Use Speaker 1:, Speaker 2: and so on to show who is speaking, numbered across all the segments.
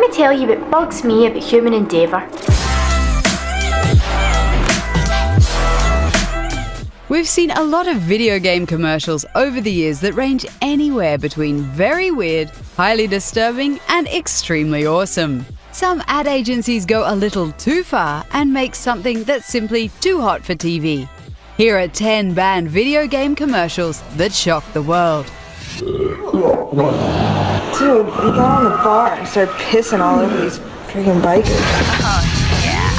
Speaker 1: me tell you what bugs me about human endeavour.
Speaker 2: We've seen a lot of video game commercials over the years that range anywhere between very weird, highly disturbing, and extremely awesome. Some ad agencies go a little too far and make something that's simply too hot for TV. Here are 10 banned video game commercials that shock the world.
Speaker 3: Dude, we got on the bar and started pissing all over these freaking bikers.
Speaker 4: Oh, yeah.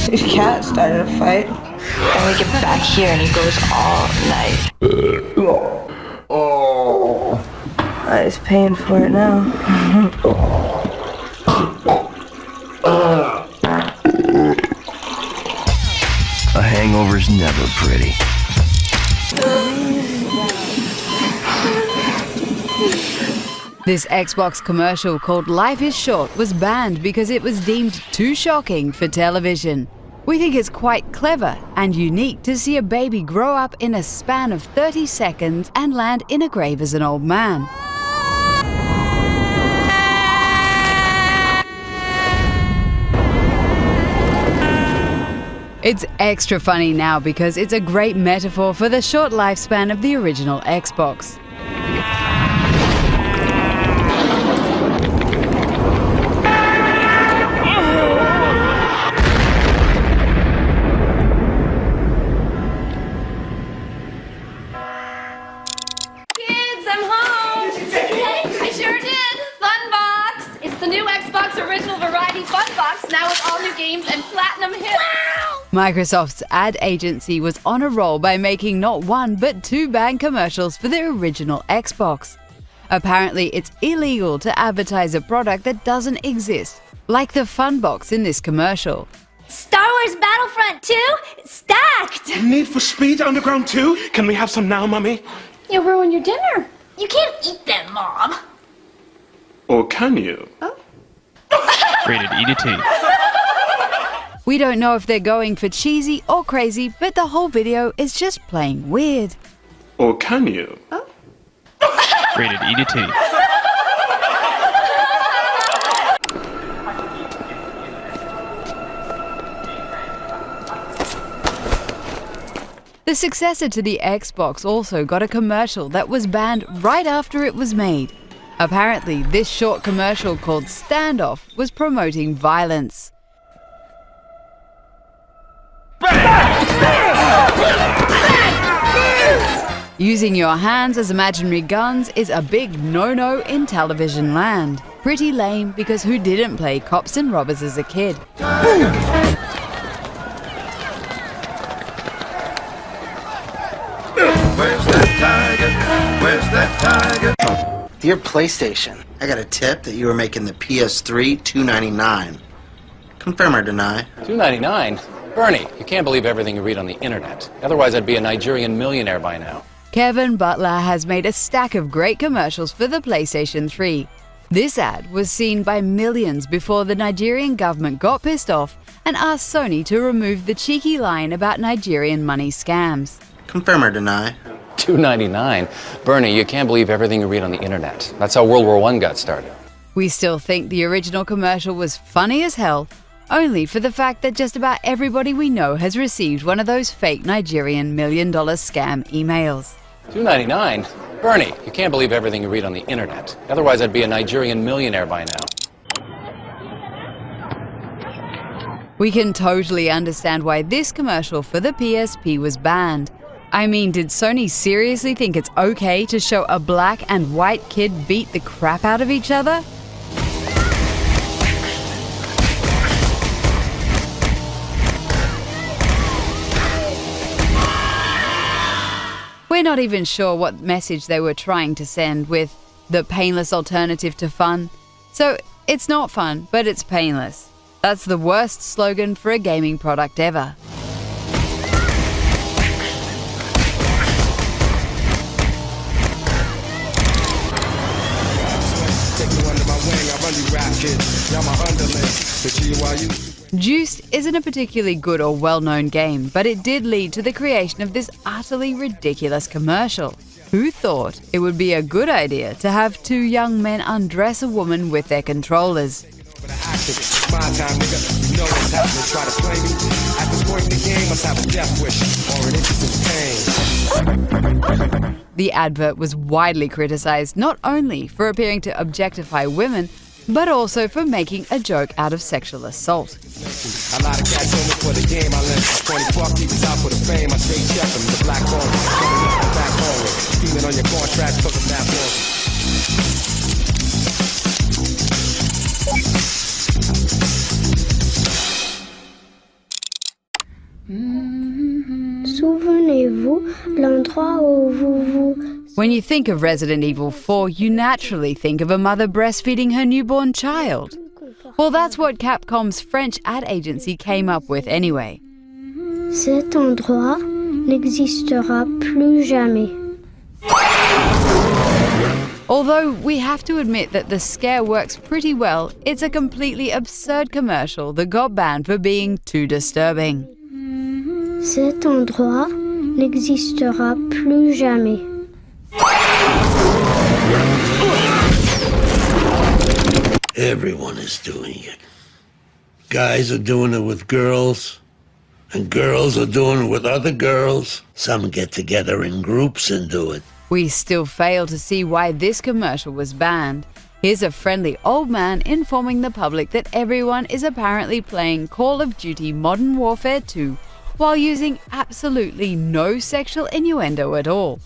Speaker 3: His cat started a fight.
Speaker 4: And we get back here and he goes all night.
Speaker 3: He's paying for it now.
Speaker 5: A hangover's never pretty.
Speaker 2: This Xbox commercial called Life is Short was banned because it was deemed too shocking for television. We think it's quite clever and unique to see a baby grow up in a span of 30 seconds and land in a grave as an old man. It's extra funny now because it's a great metaphor for the short lifespan of the original Xbox.
Speaker 6: Now with all new games and platinum hits.
Speaker 2: Microsoft's ad agency was on a roll by making not one but 2 banned commercials for the original Xbox. Apparently, it's illegal to advertise a product that doesn't exist, like the fun box in this commercial.
Speaker 6: Star Wars Battlefront 2? Stacked!
Speaker 7: Need for Speed Underground 2? Can we have some now, Mummy?
Speaker 6: You'll ruin your dinner. You can't eat them, Mom.
Speaker 7: Or can you?
Speaker 6: Oh.
Speaker 8: Rated E to T.
Speaker 2: We don't know if they're going for cheesy or crazy, but the whole video is just plain weird.
Speaker 7: Or can you?
Speaker 6: Oh.
Speaker 8: Rated E to T.
Speaker 2: The successor to the Xbox also got a commercial that was banned right after it was made. Apparently, this short commercial called Standoff was promoting violence. Using your hands as imaginary guns is a big no-no in television land. Pretty lame because who didn't play cops and robbers as a kid?
Speaker 9: Where's that tiger? Where's that tiger?
Speaker 10: Dear PlayStation, I got a tip that you were making the PS3 $2.99. Confirm or deny?
Speaker 11: $2.99? Bernie, you can't believe everything you read on the internet. Otherwise, I'd be a Nigerian millionaire by now.
Speaker 2: Kevin Butler has made a stack of great commercials for the PlayStation 3. This ad was seen by millions before the Nigerian government got pissed off and asked Sony to remove the cheeky line about Nigerian money scams.
Speaker 10: Confirm or deny?
Speaker 11: $2.99? Bernie, you can't believe everything you read on the internet. That's how World War I got started.
Speaker 2: We still think the original commercial was funny as hell, only for the fact that just about everybody we know has received one of those fake Nigerian $1 million scam emails.
Speaker 11: $2.99? Bernie, you can't believe everything you read on the internet. Otherwise, I'd be a Nigerian millionaire by now.
Speaker 2: We can totally understand why this commercial for the PSP was banned. I mean, did Sony seriously think it's okay to show a black and white kid beat the crap out of each other? We're not even sure what message they were trying to send with the painless alternative to fun. So it's not fun, but it's painless. That's the worst slogan for a gaming product ever. Juiced isn't a particularly good or well-known game, but it did lead to the creation of this utterly ridiculous commercial. Who thought it would be a good idea to have 2 young men undress a woman with their controllers?
Speaker 9: It's my time, nigga. You know what's happening. Try to play me. At this point in the game, must have a death wish or an interest in pain.
Speaker 2: The advert was widely criticized not only for appearing to objectify women, but also for making a joke out of sexual assault.
Speaker 9: A lot of cats on me for the game. I left 20 fuck keepers out for the fame. I straight check them. The black ball coming up the back hallway. Stealing on your contract, took them that ball.
Speaker 12: Souvenez-vous l'endroit où vous.
Speaker 2: When you think of Resident Evil 4, you naturally think of a mother breastfeeding her newborn child. Well, that's what Capcom's French ad agency came up with anyway.
Speaker 12: Cet endroit n'existera plus jamais.
Speaker 2: Although we have to admit that the scare works pretty well, it's a completely absurd commercial that got banned for being too disturbing.
Speaker 12: Cet endroit n'existera plus jamais.
Speaker 5: Everyone is doing it. Guys are doing it with girls, and girls are doing it with other girls. Some get together in groups and do it.
Speaker 2: We still fail to see why this commercial was banned. Here's a friendly old man informing the public that everyone is apparently playing Call of Duty Modern Warfare 2 while using absolutely no sexual innuendo at all.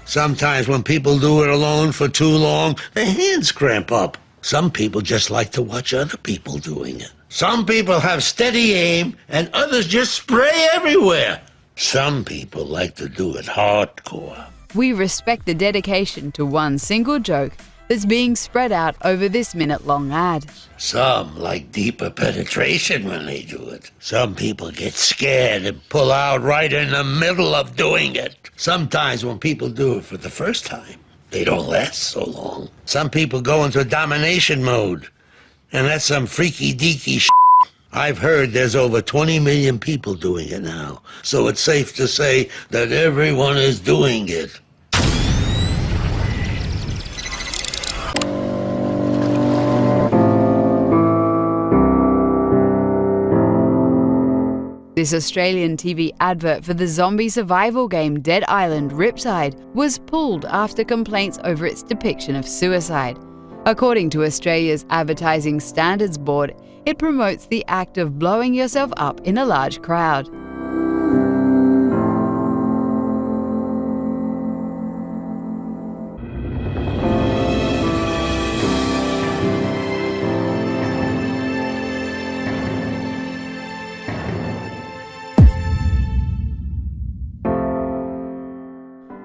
Speaker 5: Sometimes when people do it alone for too long, their hands cramp up. Some people just like to watch other people doing it. Some people have steady aim, and others just spray everywhere. Some people like to do it hardcore.
Speaker 2: We respect the dedication to one single joke that's being spread out over this minute-long ad.
Speaker 5: Some like deeper penetration when they do it. Some people get scared and pull out right in the middle of doing it. Sometimes when people do it for the first time, they don't last so long. Some people go into domination mode, and that's some freaky-deaky shit. I've heard there's over 20 million people doing it now, so it's safe to say that everyone is doing it.
Speaker 2: This Australian TV advert for the zombie survival game Dead Island Riptide was pulled after complaints over its depiction of suicide. According to Australia's Advertising Standards Board, it promotes the act of blowing yourself up in a large crowd.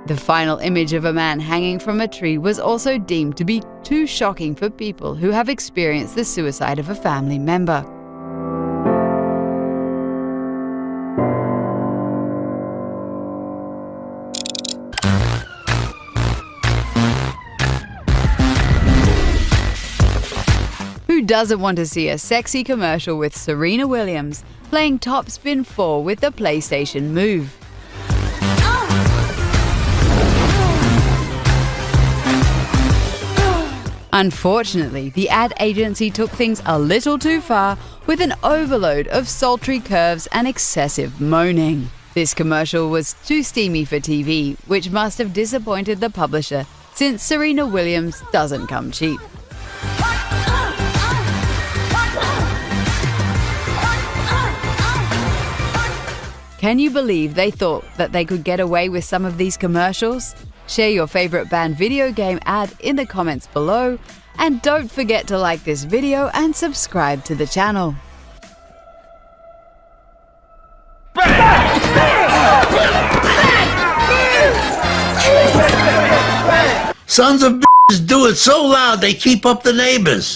Speaker 2: The final image of a man hanging from a tree was also deemed to be too shocking for people who have experienced the suicide of a family member. Who doesn't want to see a sexy commercial with Serena Williams playing Top Spin 4 with the PlayStation Move? Unfortunately, the ad agency took things a little too far with an overload of sultry curves and excessive moaning. This commercial was too steamy for TV, which must have disappointed the publisher, since Serena Williams doesn't come cheap. Can you believe they thought that they could get away with some of these commercials? Share your favorite banned video game ad in the comments below, and don't forget to like this video and subscribe to the channel.
Speaker 5: Sons of bitches do it so loud they keep up the neighbors.